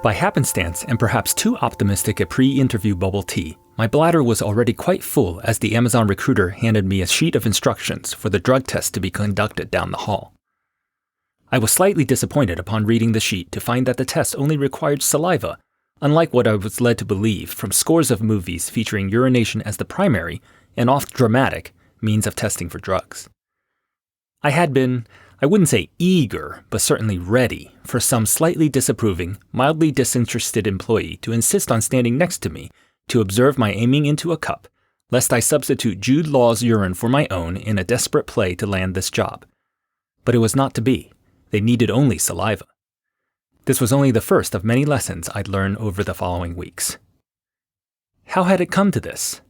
By happenstance, and perhaps too optimistic a pre-interview bubble tea, my bladder was already quite full as the Amazon recruiter handed me a sheet of instructions for the drug test to be conducted down the hall. I was slightly disappointed upon reading the sheet to find that the test only required saliva, unlike what I was led to believe from scores of movies featuring urination as the primary, and oft dramatic, means of testing for drugs. I had been, I wouldn't say eager, but certainly ready for some slightly disapproving, mildly disinterested employee to insist on standing next to me to observe my aiming into a cup, lest I substitute Jude Law's urine for my own in a desperate play to land this job. But it was not to be. They needed only saliva. This was only the first of many lessons I'd learn over the following weeks. How had it come to this?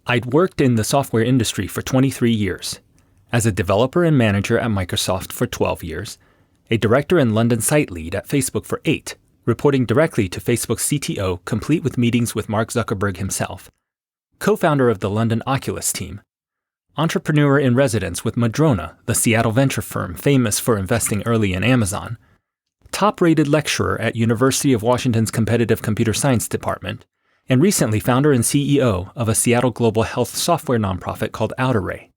I'd worked in the software industry for 23 years, as a developer and manager at Microsoft for 12 years, a director and London site lead at Facebook for 8, reporting directly to Facebook's CTO, complete with meetings with Mark Zuckerberg himself, co-founder of the London Oculus team, entrepreneur in residence with Madrona, the Seattle venture firm famous for investing early in Amazon, top-rated lecturer at University of Washington's Competitive Computer Science Department, and recently founder and CEO of a Seattle global health software nonprofit called OutArray.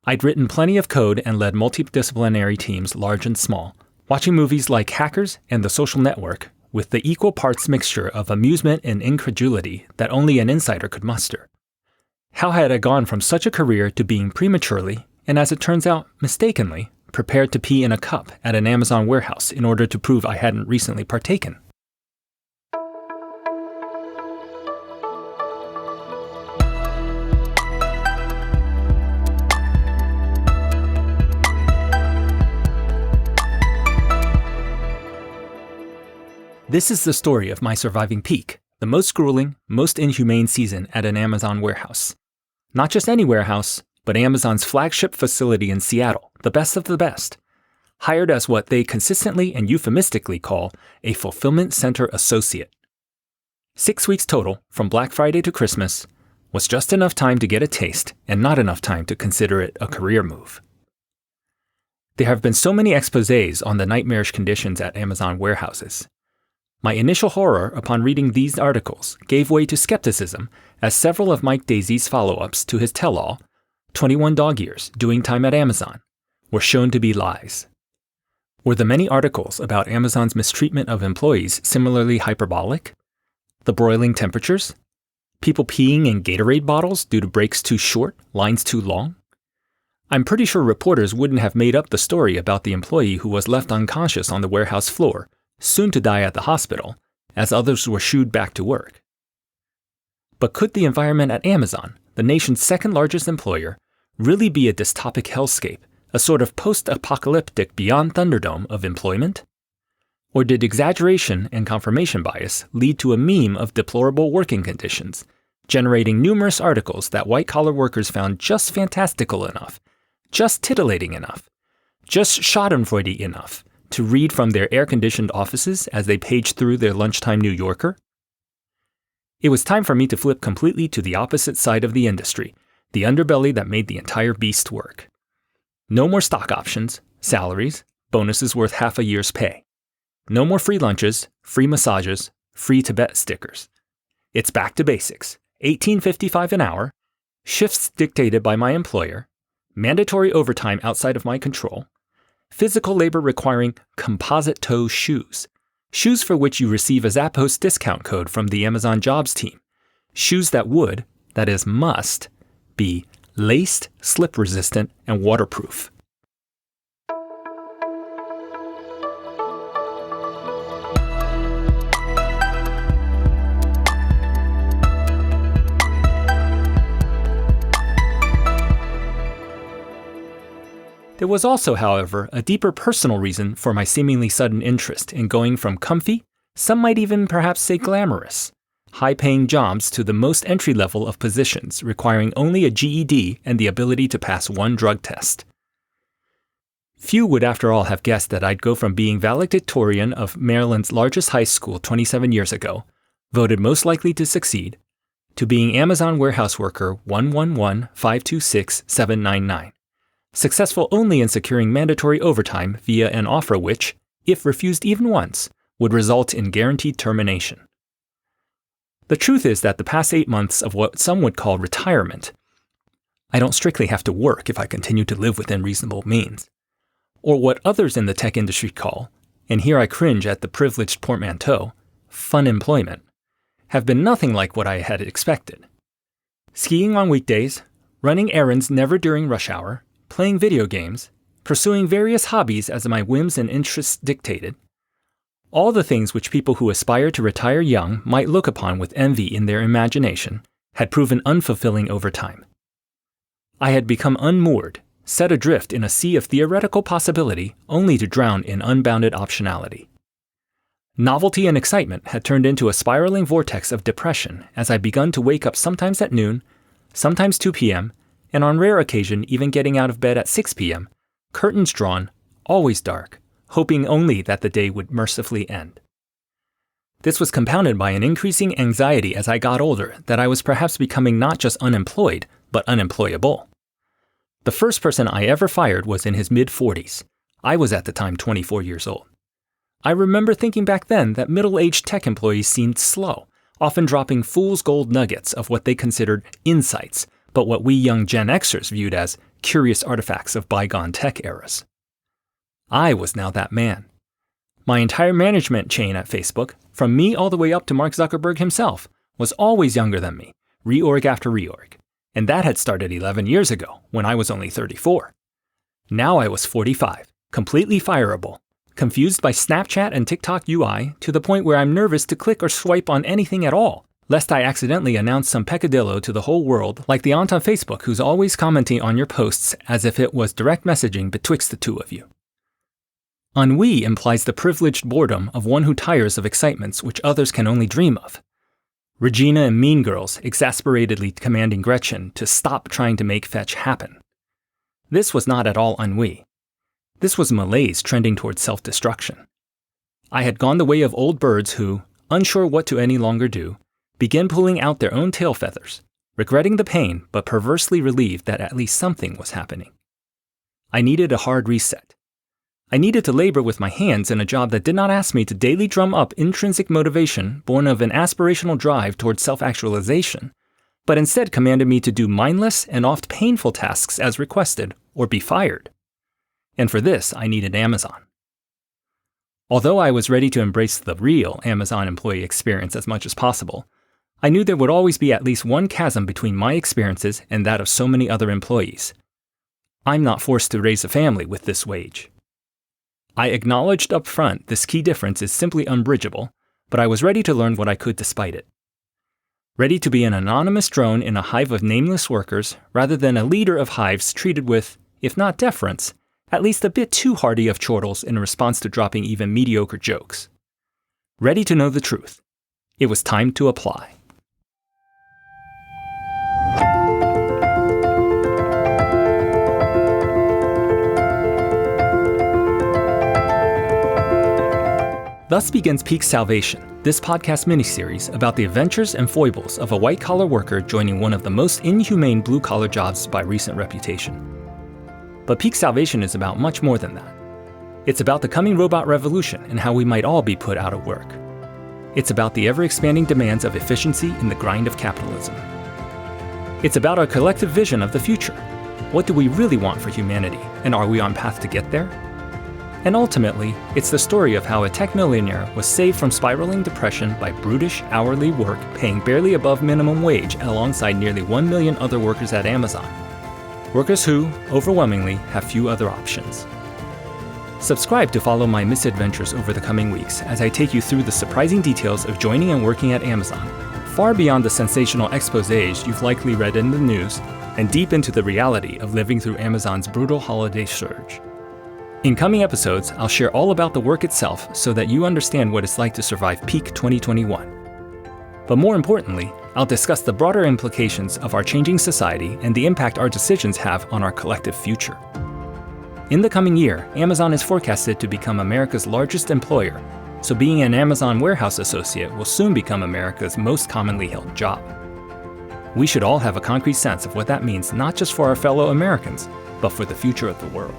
I'd written plenty of code and led multidisciplinary teams large and small, watching movies like Hackers and The Social Network with the equal parts mixture of amusement and incredulity that only an insider could muster. How had I gone from such a career to being prematurely, and as it turns out, mistakenly, prepared to pee in a cup at an Amazon warehouse in order to prove I hadn't recently partaken? This is the story of my surviving peak, the most grueling, most inhumane season at an Amazon warehouse. Not just any warehouse, but Amazon's flagship facility in Seattle, the best of the best. Hired as what they consistently and euphemistically call a fulfillment center associate. 6 weeks total, from Black Friday to Christmas, was just enough time to get a taste and not enough time to consider it a career move. There have been so many exposés on the nightmarish conditions at Amazon warehouses. My initial horror upon reading these articles gave way to skepticism as several of Mike Daisy's follow-ups to his tell-all, 21 Dog Years, Doing Time at Amazon, were shown to be lies. Were the many articles about Amazon's mistreatment of employees similarly hyperbolic? The broiling temperatures? People peeing in Gatorade bottles due to breaks too short, lines too long? I'm pretty sure reporters wouldn't have made up the story about the employee who was left unconscious on the warehouse floor, soon to die at the hospital, as others were shooed back to work. But could the environment at Amazon, the nation's second largest employer, really be a dystopic hellscape, a sort of post-apocalyptic Beyond Thunderdome of employment? Or did exaggeration and confirmation bias lead to a meme of deplorable working conditions, generating numerous articles that white-collar workers found just fantastical enough, just titillating enough, just schadenfreude enough, to read from their air-conditioned offices as they paged through their lunchtime New Yorker? It was time for me to flip completely to the opposite side of the industry, the underbelly that made the entire beast work. No more stock options, salaries, bonuses worth half a year's pay. No more free lunches, free massages, free Tibet stickers. It's back to basics, $18.55 an hour, shifts dictated by my employer, mandatory overtime outside of my control, physical labor requiring composite toe shoes, shoes for which you receive a Zappos discount code from the Amazon Jobs team, shoes that would, that is must, be laced, slip-resistant, and waterproof. There was also, however, a deeper personal reason for my seemingly sudden interest in going from comfy, some might even perhaps say glamorous, high-paying jobs to the most entry-level of positions requiring only a GED and the ability to pass one drug test. Few would after all have guessed that I'd go from being valedictorian of Maryland's largest high school 27 years ago, voted most likely to succeed, to being Amazon warehouse worker 111526799. Successful only in securing mandatory overtime via an offer which, if refused even once, would result in guaranteed termination. The truth is that the past 8 months of what some would call retirement, I don't strictly have to work if I continue to live within reasonable means, or what others in the tech industry call, and here I cringe at the privileged portmanteau, fun employment, have been nothing like what I had expected. Skiing on weekdays, running errands never during rush hour, playing video games, pursuing various hobbies as my whims and interests dictated, all the things which people who aspire to retire young might look upon with envy in their imagination, had proven unfulfilling over time. I had become unmoored, set adrift in a sea of theoretical possibility only to drown in unbounded optionality. Novelty and excitement had turned into a spiraling vortex of depression as I begun to wake up sometimes at noon, sometimes 2 p.m., and on rare occasion even getting out of bed at 6 p.m., curtains drawn, always dark, hoping only that the day would mercifully end. This was compounded by an increasing anxiety as I got older that I was perhaps becoming not just unemployed, but unemployable. The first person I ever fired was in his mid-40s. I was at the time 24 years old. I remember thinking back then that middle-aged tech employees seemed slow, often dropping fool's gold nuggets of what they considered insights, but what we young Gen Xers viewed as curious artifacts of bygone tech eras. I was now that man. My entire management chain at Facebook, from me all the way up to Mark Zuckerberg himself, was always younger than me, reorg after reorg. And that had started 11 years ago, when I was only 34. Now I was 45, completely fireable, confused by Snapchat and TikTok UI to the point where I'm nervous to click or swipe on anything at all, lest I accidentally announce some peccadillo to the whole world like the aunt on Facebook who's always commenting on your posts as if it was direct messaging betwixt the two of you. Ennui implies the privileged boredom of one who tires of excitements which others can only dream of. Regina and Mean Girls exasperatedly commanding Gretchen to stop trying to make fetch happen. This was not at all ennui. This was malaise trending towards self-destruction. I had gone the way of old birds who, unsure what to any longer do, began pulling out their own tail feathers, regretting the pain but perversely relieved that at least something was happening. I needed a hard reset. I needed to labor with my hands in a job that did not ask me to daily drum up intrinsic motivation born of an aspirational drive towards self-actualization, but instead commanded me to do mindless and oft painful tasks as requested or be fired. And for this, I needed Amazon. Although I was ready to embrace the real Amazon employee experience as much as possible, I knew there would always be at least one chasm between my experiences and that of so many other employees. I'm not forced to raise a family with this wage. I acknowledged up front this key difference is simply unbridgeable, but I was ready to learn what I could despite it. Ready to be an anonymous drone in a hive of nameless workers rather than a leader of hives treated with, if not deference, at least a bit too hearty of chortles in response to dropping even mediocre jokes. Ready to know the truth. It was time to apply. Thus begins Peak Salvation, this podcast miniseries about the adventures and foibles of a white-collar worker joining one of the most inhumane blue-collar jobs by recent reputation. But Peak Salvation is about much more than that. It's about the coming robot revolution and how we might all be put out of work. It's about the ever-expanding demands of efficiency in the grind of capitalism. It's about our collective vision of the future. What do we really want for humanity, and are we on path to get there? And ultimately, it's the story of how a tech millionaire was saved from spiraling depression by brutish hourly work paying barely above minimum wage alongside nearly 1 million other workers at Amazon. Workers who, overwhelmingly, have few other options. Subscribe to follow my misadventures over the coming weeks as I take you through the surprising details of joining and working at Amazon, far beyond the sensational exposés you've likely read in the news, and deep into the reality of living through Amazon's brutal holiday surge. In coming episodes, I'll share all about the work itself so that you understand what it's like to survive peak 2021. But more importantly, I'll discuss the broader implications of our changing society and the impact our decisions have on our collective future. In the coming year, Amazon is forecasted to become America's largest employer, so being an Amazon warehouse associate will soon become America's most commonly held job. We should all have a concrete sense of what that means not just for our fellow Americans, but for the future of the world.